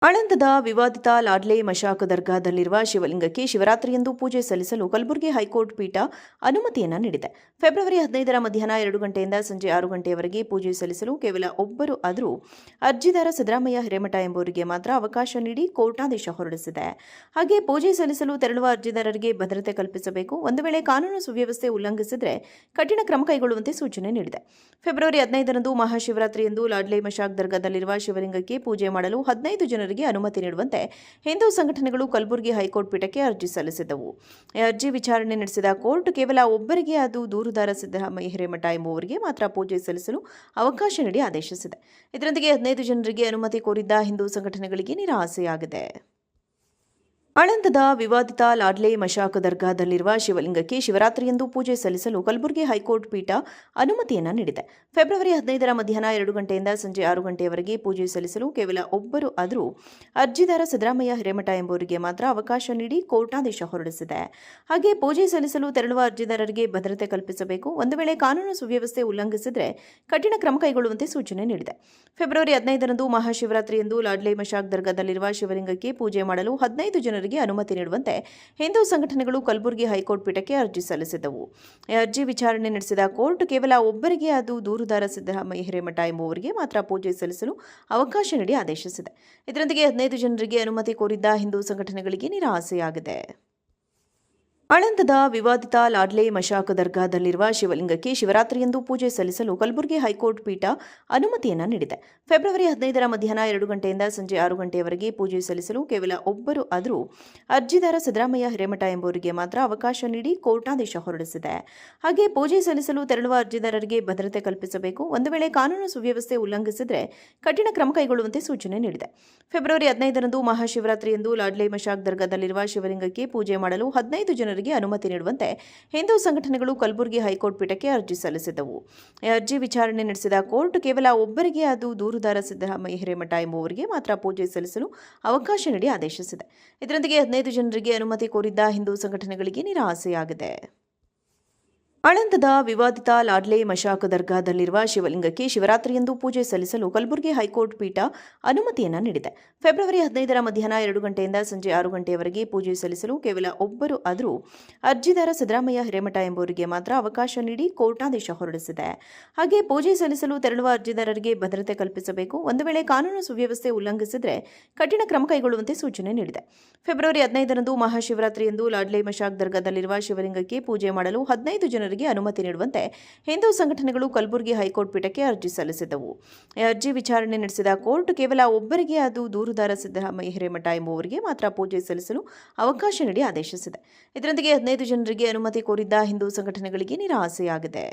ಆಳಂದದ ವಿವಾದಿತ ಲಾಡ್ಲೆ ಮಶಾಕ್ ದರ್ಗಾದಲ್ಲಿರುವ ಶಿವಲಿಂಗಕ್ಕೆ ಶಿವರಾತ್ರಿಯಂದು ಪೂಜೆ ಸಲ್ಲಿಸಲು ಕಲಬುರಗಿ ಹೈಕೋರ್ಟ್ ಪೀಠ ಅನುಮತಿಯನ್ನು ನೀಡಿದೆ. ಫೆಬ್ರವರಿ 15ರ ಮಧ್ಯಾಹ್ನ 2 ಗಂಟೆಯಿಂದ ಸಂಜೆ 6 ಗಂಟೆಯವರೆಗೆ ಪೂಜೆ ಸಲ್ಲಿಸಲು ಕೇವಲ ಒಬ್ಬರು ಆದರೂ ಅರ್ಜಿದಾರ ಸಿದ್ದರಾಮಯ್ಯ ಹಿರೇಮಠ ಎಂಬುವರಿಗೆ ಮಾತ್ರ ಅವಕಾಶ ನೀಡಿ ಕೋರ್ಟ್ ಆದೇಶ ಹೊರಡಿಸಿದೆ. ಹಾಗೆ ಪೂಜೆ ಸಲ್ಲಿಸಲು ತೆರಳುವ ಅರ್ಜಿದಾರರಿಗೆ ಭದ್ರತೆ ಕಲ್ಪಿಸಬೇಕು. ಒಂದು ವೇಳೆ ಕಾನೂನು ಸುವ್ಯವಸ್ಥೆ ಉಲ್ಲಂಘಿಸಿದರೆ ಕಠಿಣ ಕ್ರಮ ಕೈಗೊಳ್ಳುವಂತೆ ಸೂಚನೆ ನೀಡಿದೆ. ಫೆಬ್ರವರಿ 15ರಂದು ಮಹಾಶಿವರಾತ್ರಿಯಂದು ಲಾಡ್ಲೆ ಮಶಾಕ್ ದರ್ಗಾದಲ್ಲಿರುವ ಶಿವಲಿಂಗಕ್ಕೆ ಪೂಜೆ ಮಾಡಲು 15 ಜನರಿಗೆ ಅನುಮತಿ ನೀಡುವಂತೆ ಹಿಂದೂ ಸಂಘಟನೆಗಳು ಕಲಬುರಗಿ ಹೈಕೋರ್ಟ್ ಪೀಠಕ್ಕೆ ಅರ್ಜಿ ಸಲ್ಲಿಸಿದ್ದವು. ಈ ಅರ್ಜಿ ವಿಚಾರಣೆ ನಡೆಸಿದ ಕೋರ್ಟ್ ಕೇವಲ ಒಬ್ಬರಿಗೆ, ಅದು ದೂರುದಾರ ಸಿದ್ದರಾಮಯ್ಯ ಹಿರೇಮಠ ಎಂಬುವರಿಗೆ ಮಾತ್ರ ಪೂಜೆ ಸಲ್ಲಿಸಲು ಅವಕಾಶ ನೀಡಿ ಆದೇಶಿಸಿದೆ. ಇದರೊಂದಿಗೆ 15 ಜನರಿಗೆ ಅನುಮತಿ ಕೋರಿದ್ದ ಹಿಂದೂ ಸಂಘಟನೆಗಳಿಗೆ ನಿರಾಸೆಯಾಗಿದೆ. ಆಳಂದದ ವಿವಾದಿತ ಲಾಡ್ಲೆ ಮಶಾಕ್ ದರ್ಗಾದಲ್ಲಿರುವ ಶಿವಲಿಂಗಕ್ಕೆ ಶಿವರಾತ್ರಿಯಂದು ಪೂಜೆ ಸಲ್ಲಿಸಲು ಕಲಬುರಗಿ ಹೈಕೋರ್ಟ್ ಪೀಠ ಅನುಮತಿಯನ್ನು ನೀಡಿದೆ. ಫೆಬ್ರವರಿ 15ರ ಮಧ್ಯಾಹ್ನ 2 ಗಂಟೆಯಿಂದ ಸಂಜೆ 6 ಗಂಟೆಯವರೆಗೆ ಪೂಜೆ ಸಲ್ಲಿಸಲು ಕೇವಲ ಒಬ್ಬರು ಆದರೂ ಅರ್ಜಿದಾರ ಸಿದ್ದರಾಮಯ್ಯ ಹಿರೇಮಠ ಎಂಬುವರಿಗೆ ಮಾತ್ರ ಅವಕಾಶ ನೀಡಿ ಕೋರ್ಟ್ ಆದೇಶ ಹೊರಡಿಸಿದೆ. ಹಾಗೆ ಪೂಜೆ ಸಲ್ಲಿಸಲು ತೆರಳುವ ಅರ್ಜಿದಾರರಿಗೆ ಭದ್ರತೆ ಕಲ್ಪಿಸಬೇಕು. ಒಂದು ವೇಳೆ ಕಾನೂನು ಸುವ್ಯವಸ್ಥೆ ಉಲ್ಲಂಘಿಸಿದರೆ ಕಠಿಣ ಕ್ರಮ ಕೈಗೊಳ್ಳುವಂತೆ ಸೂಚನೆ ನೀಡಿದೆ. ಫೆಬ್ರವರಿ 15ರಂದು ಮಹಾಶಿವರಾತ್ರಿಯಂದು ಲಾಡ್ಲೆ ಮಶಾಕ್ ದರ್ಗಾದಲ್ಲಿರುವ ಶಿವಲಿಂಗಕ್ಕೆ ಪೂಜೆ ಮಾಡಲು 15 ಜನರಿಗೆ ಅನುಮತಿ ನೀಡುವಂತೆ ಹಿಂದೂ ಸಂಘಟನೆಗಳು ಕಲಬುರಗಿ ಹೈಕೋರ್ಟ್ ಪೀಠಕ್ಕೆ ಅರ್ಜಿ ಸಲ್ಲಿಸಿದ್ದವು. ಈ ಅರ್ಜಿ ವಿಚಾರಣೆ ನಡೆಸಿದ ಕೋರ್ಟ್ ಕೇವಲ ಒಬ್ಬರಿಗೆ, ಅದು ದೂರುದಾರ ಸಿದ್ದರಾಮಯ್ಯ ಹಿರೇಮಠ ಎಂಬುವರಿಗೆ ಮಾತ್ರ ಪೂಜೆ ಸಲ್ಲಿಸಲು ಅವಕಾಶ ನೀಡಿ ಆದೇಶಿಸಿದೆ. ಇದರೊಂದಿಗೆ 15 ಜನರಿಗೆ ಅನುಮತಿ ಕೋರಿದ್ದ ಹಿಂದೂ ಸಂಘಟನೆಗಳಿಗೆ ನಿರಾಸೆಯಾಗಿದೆ. ಆಳಂದದ ವಿವಾದಿತ ಲಾಡ್ಲೆ ಮಶಾಕ್ ದರ್ಗಾದಲ್ಲಿರುವ ಶಿವಲಿಂಗಕ್ಕೆ ಶಿವರಾತ್ರಿಯಂದು ಪೂಜೆ ಸಲ್ಲಿಸಲು ಕಲಬುರಗಿ ಹೈಕೋರ್ಟ್ ಪೀಠ ಅನುಮತಿಯನ್ನು ನೀಡಿದೆ. ಫೆಬ್ರವರಿ 15ರ ಮಧ್ಯಾಹ್ನ 2 ಗಂಟೆಯಿಂದ ಸಂಜೆ 6 ಗಂಟೆಯವರೆಗೆ ಪೂಜೆ ಸಲ್ಲಿಸಲು ಕೇವಲ ಒಬ್ಬರು ಆದರೂ ಅರ್ಜಿದಾರ ಸಿದ್ದರಾಮಯ್ಯ ಹಿರೇಮಠ ಎಂಬುವರಿಗೆ ಮಾತ್ರ ಅವಕಾಶ ನೀಡಿ ಕೋರ್ಟ್ ಆದೇಶ ಹೊರಡಿಸಿದೆ. ಹಾಗೆ ಪೂಜೆ ಸಲ್ಲಿಸಲು ತೆರಳುವ ಅರ್ಜಿದಾರರಿಗೆ ಭದ್ರತೆ ಕಲ್ಪಿಸಬೇಕು. ಒಂದು ವೇಳೆ ಕಾನೂನು ಸುವ್ಯವಸ್ಥೆ ಉಲ್ಲಂಘಿಸಿದರೆ ಕಠಿಣ ಕ್ರಮ ಕೈಗೊಳ್ಳುವಂತೆ ಸೂಚನೆ ನೀಡಿದೆ. ಫೆಬ್ರವರಿ 15ರಂದು ಮಹಾಶಿವರಾತ್ರಿಯಂದು ಲಾಡ್ಲೆ ಮಶಾಕ್ ದರ್ಗಾದಲ್ಲಿರುವ ಶಿವಲಿಂಗಕ್ಕೆ ಪೂಜೆ ಮಾಡಲು 15 ಜನರಿಗೆ ಅನುಮತಿ ನೀಡುವಂತೆ ಹಿಂದೂ ಸಂಘಟನೆಗಳು ಕಲಬುರಗಿ ಹೈಕೋರ್ಟ್ ಪೀಠಕ್ಕೆ ಅರ್ಜಿ ಸಲ್ಲಿಸಿದ್ದವು. ಈ ಅರ್ಜಿ ವಿಚಾರಣೆ ನಡೆಸಿದ ಕೋರ್ಟ್ ಕೇವಲ ಒಬ್ಬರಿಗೆ, ಅದು ದೂರುದಾರ ಸಿದ್ದರಾಮಯ್ಯ ಹಿರೇಮಠ ಎಂಬುವರಿಗೆ ಮಾತ್ರ ಪೂಜೆ ಸಲ್ಲಿಸಲು ಅವಕಾಶ ನೀಡಿ ಆದೇಶಿಸಿದೆ. ಇದರೊಂದಿಗೆ 15 ಜನರಿಗೆ ಅನುಮತಿ ಕೋರಿದ್ದ ಹಿಂದೂ ಸಂಘಟನೆಗಳಿಗೆ ನಿರಾಸೆಯಾಗಿದೆ. ಆಳಂದದ ವಿವಾದಿತ ಲಾಡ್ಲೆ ಮಶಾಕ್ ದರ್ಗಾದಲ್ಲಿರುವ ಶಿವಲಿಂಗಕ್ಕೆ ಶಿವರಾತ್ರಿಯಂದು ಪೂಜೆ ಸಲ್ಲಿಸಲು ಕಲಬುರಗಿ ಹೈಕೋರ್ಟ್ ಪೀಠ ಅನುಮತಿಯನ್ನು ನೀಡಿದೆ. ಫೆಬ್ರವರಿ 15ರ ಮಧ್ಯಾಹ್ನ 2 ಗಂಟೆಯಿಂದ ಸಂಜೆ 6 ಗಂಟೆಯವರೆಗೆ ಪೂಜೆ ಸಲ್ಲಿಸಲು ಕೇವಲ ಒಬ್ಬರು ಆದರೂ ಅರ್ಜಿದಾರ ಸಿದ್ದರಾಮಯ್ಯ ಹಿರೇಮಠ ಎಂಬುವರಿಗೆ ಮಾತ್ರ ಅವಕಾಶ ನೀಡಿ ಕೋರ್ಟ್ ಆದೇಶ ಹೊರಡಿಸಿದೆ. ಹಾಗೆ ಪೂಜೆ ಸಲ್ಲಿಸಲು ತೆರಳುವ ಅರ್ಜಿದಾರರಿಗೆ ಭದ್ರತೆ ಕಲ್ಪಿಸಬೇಕು. ಒಂದು ವೇಳೆ ಕಾನೂನು ಸುವ್ಯವಸ್ಥೆ ಉಲ್ಲಂಘಿಸಿದರೆ ಕಠಿಣ ಕ್ರಮ ಕೈಗೊಳ್ಳುವಂತೆ ಸೂಚನೆ ನೀಡಿದೆ. ಫೆಬ್ರವರಿ 15ರಂದು ಮಹಾಶಿವರಾತ್ರಿಯಂದು ಲಾಡ್ಲೆ ಮಶಾಕ್ ದರ್ಗಾದಲ್ಲಿರುವ ಶಿವಲಿಂಗಕ್ಕೆ ಪೂಜೆ ಮಾಡಲು 15 ಜನರಿಗೆ ಅನುಮತಿ ನೀಡುವಂತೆ ಹಿಂದೂ ಸಂಘಟನೆಗಳು ಕಲಬುರಗಿ ಹೈಕೋರ್ಟ್ ಪೀಠಕ್ಕೆ ಅರ್ಜಿ ಸಲ್ಲಿಸಿದ್ದವು. ಈ ಅರ್ಜಿ ವಿಚಾರಣೆ ನಡೆಸಿದ ಕೋರ್ಟ್ ಕೇವಲ ಒಬ್ಬರಿಗೆ, ಅದು ದೂರುದಾರ ಸಿದ್ದರಾಮಯ್ಯ ಹಿರೇಮಠ ಎಂಬುವರಿಗೆ ಮಾತ್ರ ಪೂಜೆ ಸಲ್ಲಿಸಲು ಅವಕಾಶ ನೀಡಿ ಆದೇಶಿಸಿದೆ. ಇದರೊಂದಿಗೆ 15 ಜನರಿಗೆ ಅನುಮತಿ ಕೋರಿದ್ದ ಹಿಂದೂ ಸಂಘಟನೆಗಳಿಗೆ ನಿರಾಸೆಯಾಗಿದೆ.